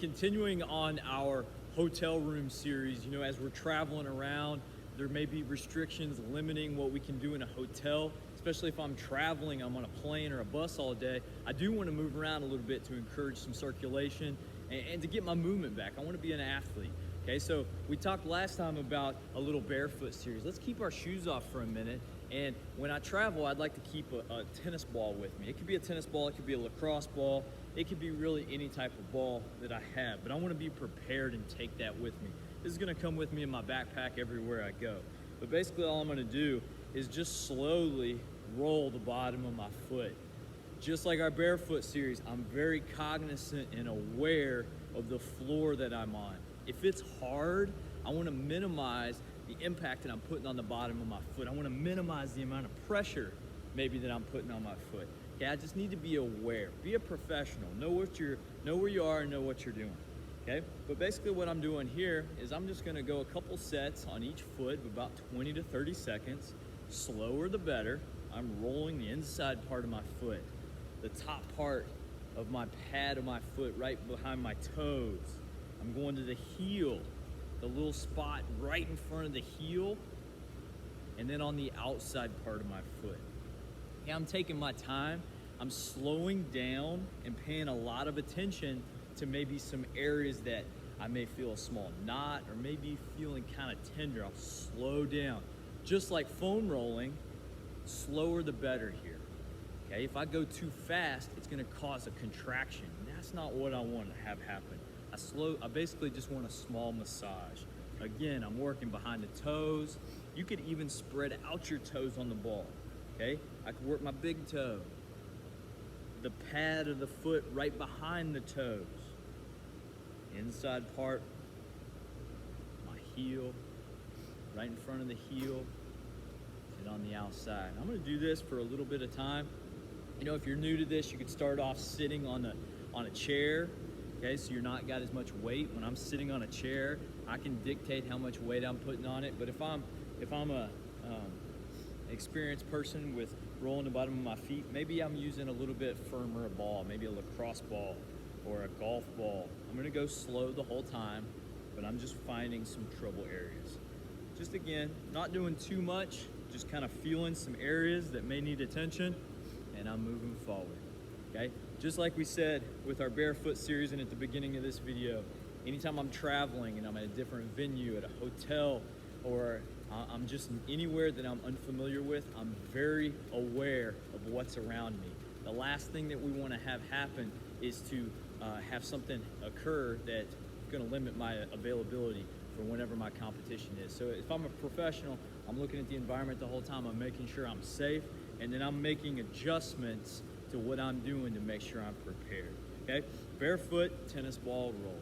Continuing on our hotel room series, as we're traveling around, there may be restrictions limiting what we can do in a hotel, especially if I'm traveling, I'm on a plane or a bus all day. I do want to move around a little bit to encourage some circulation and to get my movement back. I want to be an athlete. Okay, so we talked last time about a little barefoot series. Let's keep our shoes off for a minute. And when I travel, I'd like to keep a tennis ball with me. It could be a tennis ball, it could be a lacrosse ball, it could be really any type of ball that I have, but I want to be prepared and take that with me. This is going to come with me in my backpack everywhere I go. But basically all I'm going to do is just slowly roll the bottom of my foot. Just like our barefoot series, I'm very cognizant and aware of the floor that I'm on. If it's hard, I want to minimize the impact that I'm putting on the bottom of my foot. I want to minimize the amount of pressure maybe that I'm putting on my foot. Okay, I just need to be aware. Be a professional. Know where you are and know what you're doing. Okay, but basically what I'm doing here is I'm just going to go a couple sets on each foot of about 20 to 30 seconds. Slower the better. I'm rolling the inside part of my foot, the top part of my pad of my foot right behind my toes. I'm going to the heel, the little spot right in front of the heel, and then on the outside part of my foot. Yeah, I'm taking my time. I'm slowing down and paying a lot of attention to maybe some areas that I may feel a small knot or maybe feeling kind of tender. I'll slow down. Just like foam rolling, slower the better here. Okay, if I go too fast, it's gonna cause a contraction. And that's not what I want to have happen. I basically just want a small massage. Again, I'm working behind the toes. You could even spread out your toes on the ball. Okay, I could work my big toe, the pad of the foot right behind the toes, inside part, my heel, right in front of the heel, and on the outside. I'm gonna do this for a little bit of time. If you're new to this, you could start off sitting on a chair. Okay, so you're not got as much weight. When I'm sitting on a chair, I can dictate how much weight I'm putting on it. But if I'm a experienced person with rolling the bottom of my feet, maybe I'm using a little bit firmer a ball, maybe a lacrosse ball or a golf ball. I'm gonna go slow the whole time, but I'm just finding some trouble areas. Just again, not doing too much, just kind of feeling some areas that may need attention, and I'm moving forward. Okay, just like we said with our barefoot series and at the beginning of this video, anytime I'm traveling and I'm at a different venue, at a hotel, or I'm just anywhere that I'm unfamiliar with, I'm very aware of what's around me. The last thing that we want to have happen is to have something occur that's going to limit my availability for whenever my competition is. So if I'm a professional, I'm looking at the environment the whole time, I'm making sure I'm safe, and then I'm making adjustments to what I'm doing to make sure I'm prepared. Okay, barefoot tennis ball roll.